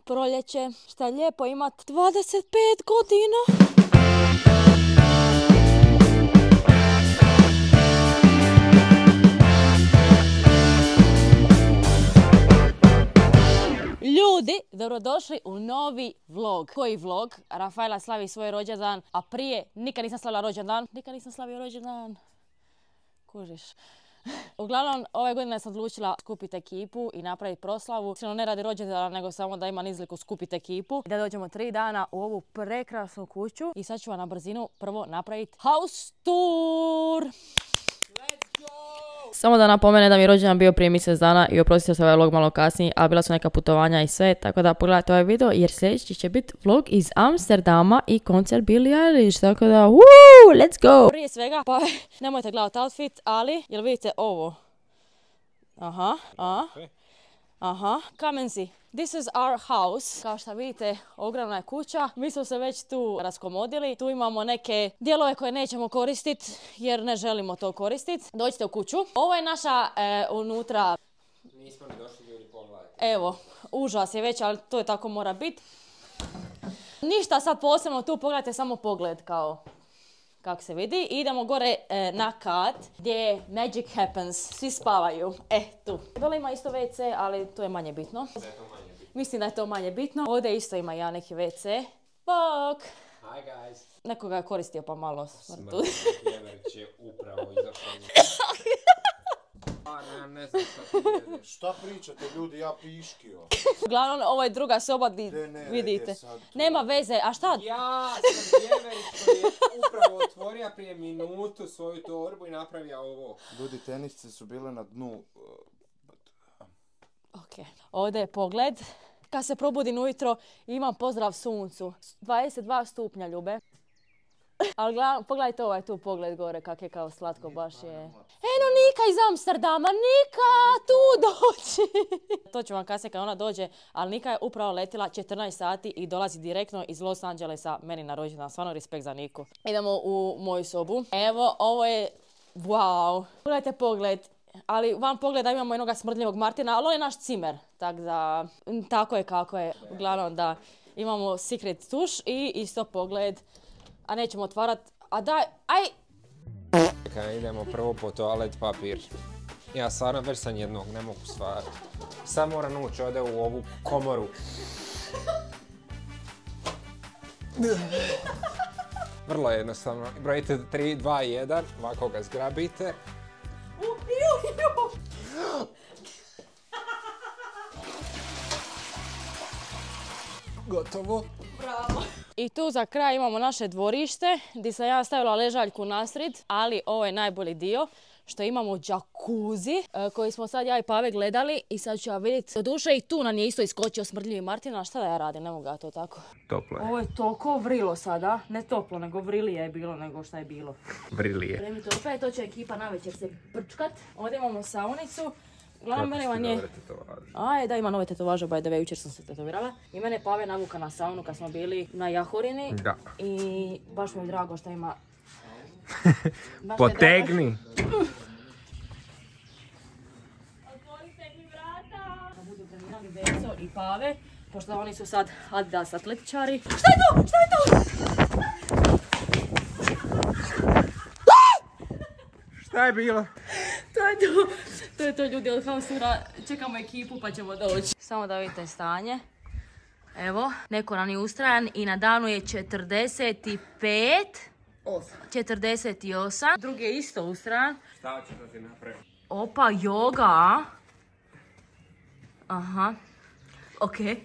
Proljeće, šta je lijepo imat 25 godina. Ljudi, dobrodošli u novi vlog. Koji vlog? Rafaela slavi svoj rođendan, a prije nikad nisam slavila rođendan. Nikad nisam slavio rođendan. Kužiš. Uglavnom, ove godine sam odlučila skupiti ekipu i napraviti proslavu. Ne radi rođendana, nego samo da imam izliku skupiti ekipu. Da dođemo 3 dana u ovu prekrasnu kuću. I sad ću vam na brzinu prvo napraviti house tour. Samo da napomene da mi je rođendan bio prije mjesec dana i oprostite se ovaj vlog malo kasnije, a bila su neka putovanja i sve, tako da pogledajte ovaj video jer sljedeći će biti vlog iz Amsterdama i koncert Billie Eilish, tako da let's go! Prije svega, pa nemojte gledati outfit, ali jel vidite ovo? Aha, come and see. This is our house. Kao što vidite, ogromna je kuća. Mi smo se već tu raskomodili. Tu imamo neke dijelove koje nećemo koristiti jer ne želimo to koristiti. Dođite u kuću. Ovo je naša unutra... Nismo ni došli ljudi, pogledajte. Evo, užas je već, ali to je tako mora biti. Ništa sad posebno tu, pogledajte samo pogled kao... kako se vidi. I idemo gore na kat gdje magic happens. Svi spavaju. Tu. Dole ima isto WC, ali to je manje bitno. Mislim da je to manje bitno. Ovdje isto ima ja neki WC. Bok! Hi guys! Nekoga je koristio pa malo smrtu. Jeverić je upravo izašao. Ne znam šta ti jedeš. Šta pričate ljudi, ja piškio. Uglavnom, ovo je druga soba gdje vidite. Nema veze, a šta? Ja sam Jeverić koji je upravo otvorio prije minutu svoju torbu i napravio ovo. Ljudi, tenisce su bile na dnu. Ok, ovdje je pogled. Kad se probudim ujutro, imam pozdrav suncu. 22 stupnja, ljube. Ali pogledajte ovaj tu pogled gore, kak je kao slatko baš je. Eno Nika iz Amsterdama, Nika, tu dođi! To ću vam kasnije kad ona dođe, ali Nika je upravo letila 14 sati i dolazi direktno iz Los Angelesa meni na rođendan. Stvarno respekt za Niku. Idemo u moju sobu. Evo, ovo je, wow. Pogledajte pogled. Ali vam pogleda imamo jednog smrdljivog Martina, ali on je naš cimer. Tako da, tako je kako je. Uglavnom da imamo secret tuš i isto pogled. A nećemo otvarat, a daj, aj! Čekaj, idemo prvo po toalet papir. Ja stvarno već sam jednog, ne mogu stvarati. Sad moram ući ovdje u ovu komoru. Vrlo jednostavno. Brojite 3, 2, 1, ovako ga zgrabite. Gotovo. Bravo. I tu za kraj imamo naše dvorište gdje sam ja stavila ležaljku nasred, ali ovo je najbolji dio što imamo džakuzi koji smo sad ja i Pave gledali i sad ću ja vidjeti. Doduše i tu nam je isto iskočio smrdljivi Martina, šta da ja radim, ne mogu ja to tako. Toplo je. Ovo je toliko vrilo sada, ne toplo, nego vrilije je bilo nego šta je bilo. Vrilije. Spremite opet, to će ekipa navečer se prčkat. Ovdje imamo saunicu. Kako si nove tetovaže? Da, ima nove tetovaže, by the way, jučer sam se tetovirala. I mene Pave navuka na saunu kad smo bili na Jahorini. Da. I baš mi je drago što ima... Potegni! Otvorite mi vrata! Da budu trenirali Veco i Pave, pošto oni su sad Adidas atletičari. Šta je to? Šta je to? Šta je bilo? To je to ljudi od Hausura. Čekamo ekipu pa ćemo doći. Samo da vidite stanje. Evo, neko nam je ustrajan i na danu je 45. 48. Drugi je isto ustrajan. Šta ću da ti napravim? Opa, joga, a? Aha. Okej.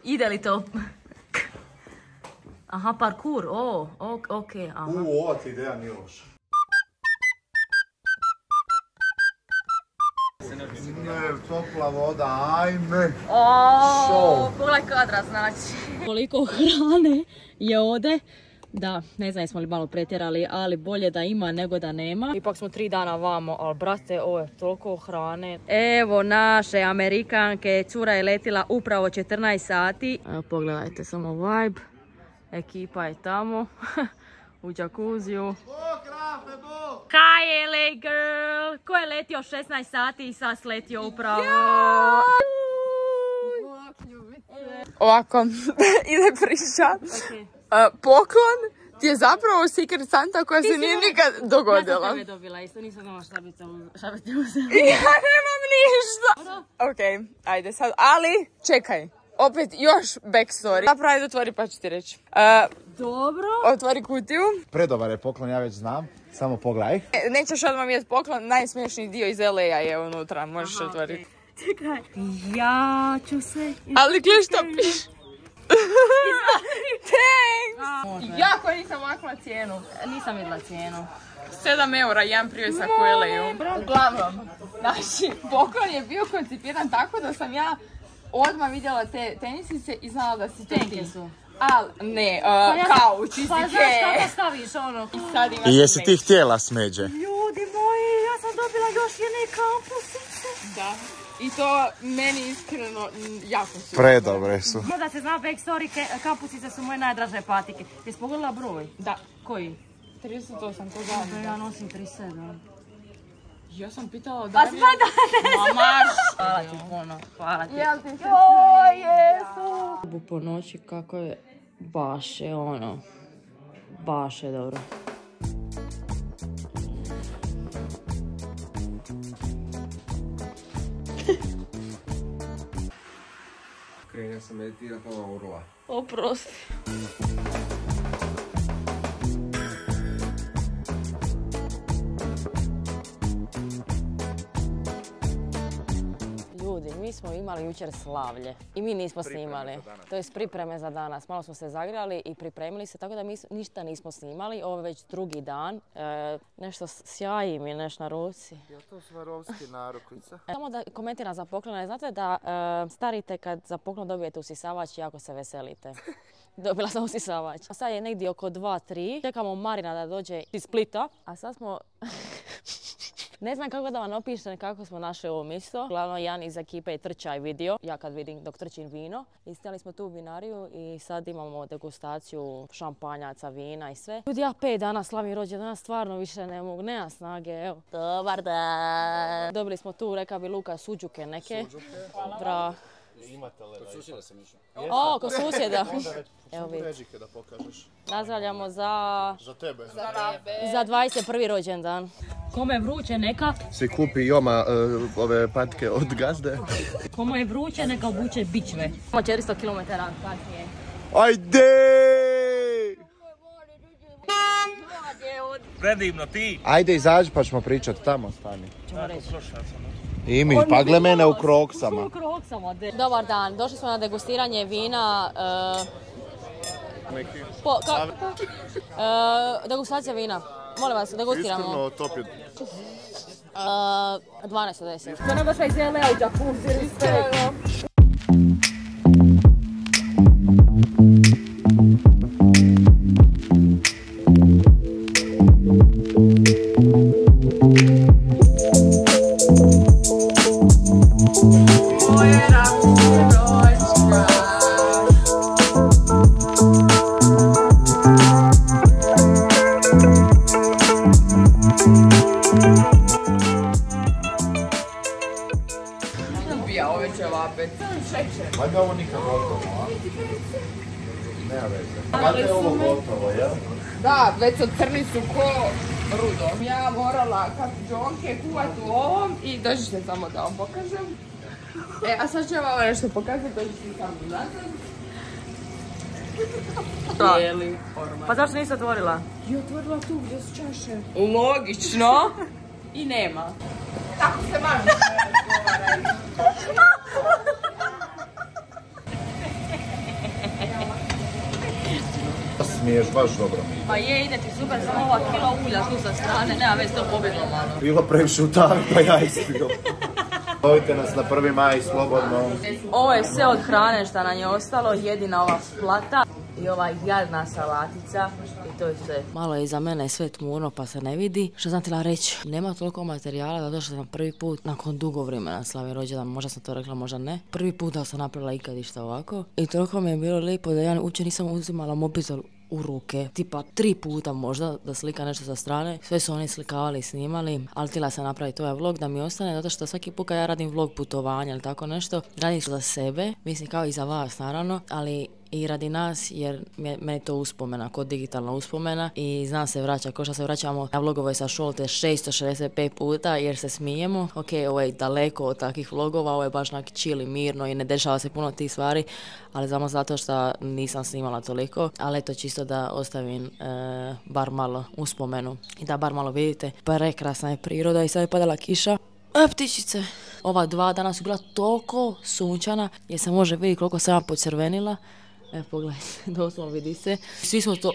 Ide li to? Aha, parkour, okej, aha. Ova ti ideja nije loša. Ne, topla voda, ajme. Pogledaj kadra, znači. Koliko hrane je ovdje. Da, ne znam jesmo li malo pretjerali, ali bolje da ima nego da nema. Ipak smo 3 dana vamo, ali brate, ovo je toliko hrane. Evo naše Amerikanke, cura je letila upravo 14 sati. Evo, pogledajte samo vibe. Ekipa je tamo. u džakuziju. Kaj je le girl? Ko je letio 16 sati i sad sletio upravo? Ovako, ide priča. Poklon ti je zapravo Secret Santa koja se nije nikad dogodila. Ja sam tebe dobila isto, nisam znala šta bi ti uzela. Ja nemam ništa. Ok, ajde sad, ali čekaj. Opet još backstory. Zapravo ajde otvori pa ću ti reći. Dobro. Otvori kutiju. Predobar je poklon, ja već znam. Samo pogledaj. Nećeš odmah vidjeti poklon, najsmiješniji dio iz LA je unutra, možeš otvoriti. Čekaj, ja ću se... Ali gledaj šta piše. Thanks! Jako nisam makla cijenu. Nisam vidjela cijenu. 7 eura, jedan privjesak u LA-u. Uglavnom, znači, poklon je bio koncipiran tako da sam ja odmah vidjela te tenisice i znala da si to ti. Al, ne, kauč, isi Pa znaš kako staviš ono? I jesi ti htjela smeđe? Ljudi moji, ja sam dobila još jedne kampusice. Da. I to meni iskreno jako su. Predobre su. Da se zna backstory, kampusice su moje najdraže patike. Jesi pogledala broj? Da. Koji? 38, to znam. Ja nosim 37. Ja sam pitala da mi je... Mamaš! Hvala ti puno, hvala ti. Jel ti se O, Jesu! Po noći kako je, baš je ono, baš je dobro. Krenja sam meditirat, ona urla. Oprosti. Ljudi, mi smo imali jučer slavlje i mi nismo snimali. To je pripreme za danas. Malo smo se zagrijali i pripremili se, tako da mi ništa nismo snimali. Ovo je već drugi dan. Nešto sjaji mi nešto na ruci. Je to Svarovski narukvica? Samo da komentiram za poklone. Znate da starite kad za poklon dobijete usisavač i jako se veselite. Dobila sam usisavač. Sad je negdje oko 2-3. Čekamo Marina da dođe iz Splita. A sad smo... Ne znam kako da vam opišem kako smo našli ovo mjesto. Glavno Jan iz ekipe je trčaj vidio. Ja kad vidim dok trčim vino. I stali smo tu u vinariju i sad imamo degustaciju šampanjaca, vina i sve. Ljudi, ja 5 dana slavim rođendan, stvarno više ne mogu, nema snage, evo. Dobar dan. Dobili smo tu, reka bi Luka, suđuke neke. Bravo. Imate leda. Kod susjeda sam išao. O, kod susjeda. Evo Samo vidi. ređike da pokažeš. Nazdravljamo za Tebe. za 21. rođendan. Kome je vruće neka? Si kupi Joma ove patke od gazde. Kome je vruće neka obuče bičve. 400 km kasnije. Ajde! Predivno ti. Ajde izađi pa ćemo pričat tamo, stani. Ćemo reći. Imi, pa gle mene u kroksama. Dobar dan, došli smo na degustiranje vina. Degustacija vina. Molim vas, degustiramo. Iskreno, top je. 12 od 10. To ne baš iz LA u džakuzi, respekt. Valjda ovo nikad gotovo, a? Nema veze. Valjda je ovo gotovo, jel? Da, već su crni su ko rudo. Ja morala kad džonke kuvat u ovom i dođite samo da vam pokažem. A sad ću vam nešto pokazati, dođite samo nazad. Pa zašto nisi otvorila? I otvorila tu gdje su čaše. Logično. I nema. Tako se maže. Smiješ baš dobro. Pa je, ide ti super, samo ova kila ulja tu sa strane, nema već to pobjeglo malo. Bilo previše u tavi, pa ja ispio. Zovite nas na 1. maj, slobodno. Ovo je sve od hrane što nam je ostalo, jedina ova plata i ova jadna salatica i to je sve. Malo je iza mene sve tmurno pa se ne vidi. Što sam htjela reći, nema toliko materijala da došla sam prvi put nakon dugo vremena slavim rođendan, možda sam to rekla, možda ne. Prvi put da sam napravila ikad išta ovako i toliko mi je bilo lijepo da ja uopće nisam uzimala mobitel u ruke, tipa 3 puta možda da slika nešto sa strane. Sve su oni slikavali i snimali, ali htjela sam napraviti ovaj vlog da mi ostane, zato što svaki put kad ja radim vlog putovanja ili tako nešto, radim za sebe, mislim kao i za vas naravno, ali i radi nas, jer meni to uspomena, kod digitalna uspomena i zna se vraća, kao što se vraćamo na vlogove sa Šolte 665 puta jer se smijemo. Ok, ovo je daleko od takvih vlogova, ovo je baš nak chill i mirno i ne dešava se puno tih stvari, ali samo zato što nisam snimala toliko, ali eto čisto da ostavim bar malo uspomenu i da bar malo vidite. Prekrasna je priroda i sad je padala kiša. Ptičice, ova 2 dana su bila toliko sunčana jer se može vidjeti koliko sam ja pocrvenila. Evo pogledajte, doslovno vidi se. Svi smo to...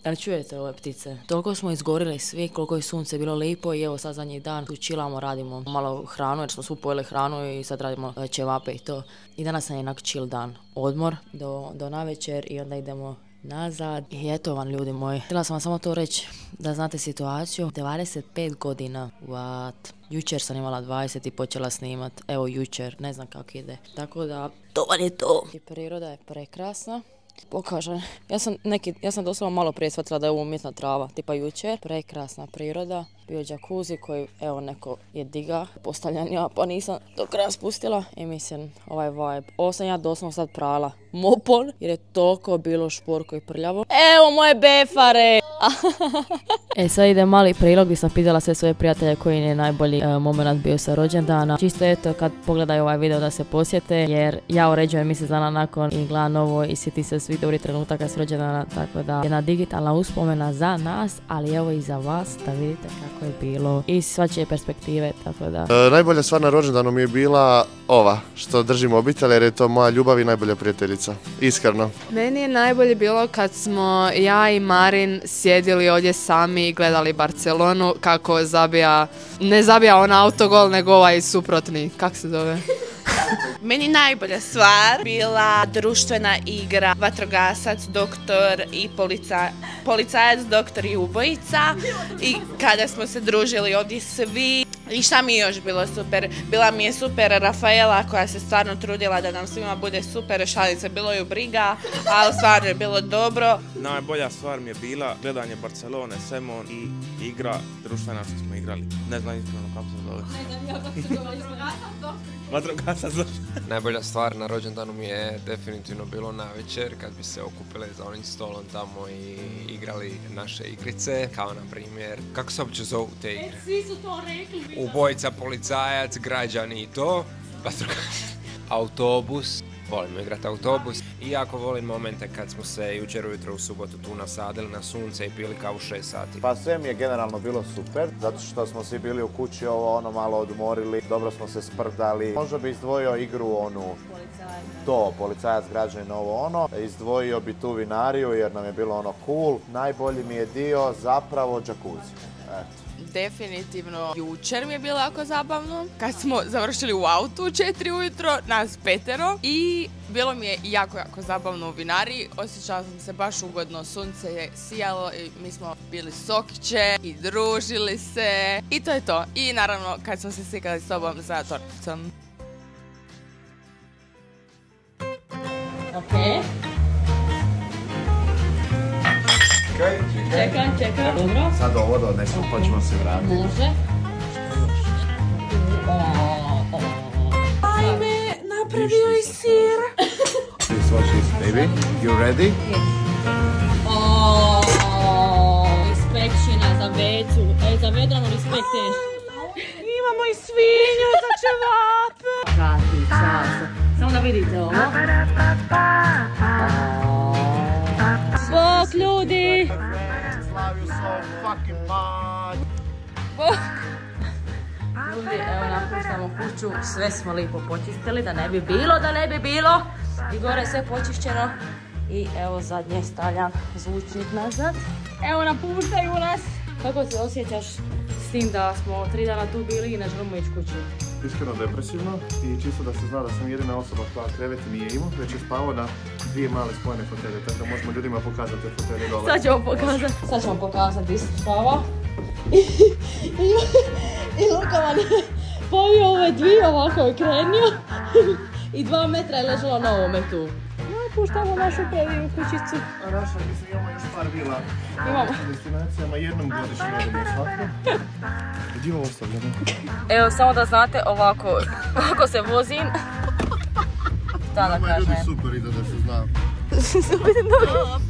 Ali čujete ove ptice? Toliko smo izgorili svi, koliko je sunce bilo lijepo i evo sad zadnji dan tu chillamo, radimo malo hranu jer smo svu pojeli hranu i sad radimo ćevape i to. I danas nam je jednak chill dan, odmor do navečer i onda idemo nazad. I eto vam ljudi moji, htjela sam vam samo to reći da znate situaciju. 25 godina, what? Jučer sam imala 20 i počela snimat, evo jučer, ne znam kako ide. Tako da, to vam je to. I priroda je prekrasna. Pokažem, ja sam doslovno malo prije shvatila da je ovo umjetna trava, tipa jučer. Prekrasna priroda, bio je džakuzi koji, evo neko je diga, postavljan ja, pa nisam do kraja spustila. I mislim, ovaj vibe, ovo sam ja doslovno sad prala mopon, jer je toliko bilo šporko i prljavo. Evo moje befare! Sad ide mali prilog gdje sam pitala sve svoje prijatelje koji je najbolji moment bio sa rođendana. Čisto eto kad pogledaju ovaj video da se posjete, jer ja uređujem mjesec dana nakon i gledam ovo i sjeti se svi dobri trenutaka s rođendana, tako da jedna digitalna uspomena za nas, ali evo i za vas da vidite kako je bilo i svačije perspektive, tako da. Najbolja stvar na rođendanu mi je bila ova, što držim obitelj jer je to moja ljubav i najbolja prijateljica, iskreno. Meni je najbolje bilo kad smo ja i Marin sjedili ovdje sami i gledali Barcelonu kako ne zabija on autogol nego ovaj suprotni, kak se zove? Meni najbolja stvar bila društvena igra vatrogasac, doktor i policajac, doktor i ubojica i kada smo se družili ovdje svi. I šta mi je još bilo super? Bila mi je super Rafaela koja se stvarno trudila da nam svima bude super, šalice, bilo ju briga, ali stvarno je bilo dobro. Najbolja stvar mi je bila gledanje Barcelone, Semon i igra društvena što smo igrali. Ne znam iskreno kako se zove. Vatrogasac. Najbolja stvar na rođendanu mi je definitivno bilo navečer kad bi se okupili za onim stolom tamo i igrali naše igrice, kao na primjer, kako se uopće zovu te igre? Svi su to rekli. Ubojica, policajac, građani i to, autobus. Volimo igrati autobus i jako volim momente kad smo se jučer ujutro u subotu tu nasadili na sunce i pili kavu 6 sati. Pa sve mi je generalno bilo super, zato što smo svi bili u kući ovo malo odmorili, dobro smo se sprdali. Možda bi izdvojio igru policajac, građanin, izdvojio bi tu vinariju jer nam je bilo cool. Najbolji mi je dio zapravo džakuzi. Definitivno jučer mi je bilo jako zabavno kad smo završili u autu u 4 ujutro, nas 5 i bilo mi je jako zabavno u vinariji, osjećala sam se baš ugodno, sunce je sijalo i mi smo bili sokiće i družili se i to je to. I naravno kad smo se slikali s tobom za torticom. Okej. Čekam, dobro. Sad ovo donesem, pa ćemo se vratiti. Može. Ajme, napravio je sir. This watch is, baby. You ready? Respekšina za Vecu. Za Vedranu respekteš. Imamo i svinju za ćevape. Samo da vidite ovo. Bok ljudi! Ljudi, evo napuštamo kuću, sve smo lijepo počistili, da ne bi bilo. I gore je sve počišćeno. I evo zadnje stavljam zvučnik nazad. Evo napuštaju nas. Kako se osjećaš s tim da smo 3 dana tu bili i ne želimo ići kući? Iskreno depresivno i čisto da se zna da sam jedina osoba koja krevet nije imao, već je spavao na 2 male spojene fotelje, tako da možemo ljudima pokazati te fotelje dole. Sad ćemo pokazati gdje sam spavao. I Luka vam je povio ove 2 ovako je krenio i 2 metra je ležalo na ovome tu. napuštamo našu predivnu kućicu. A naša, mislim, imamo još par vila Imamo. u destinacijama, jednom godišnje jedemo svako. Gdje ovo ostavljamo? Evo, samo da znate, ovako se vozim. Da Nama je ljudi kažem. super, i da se zna. Super, dobro.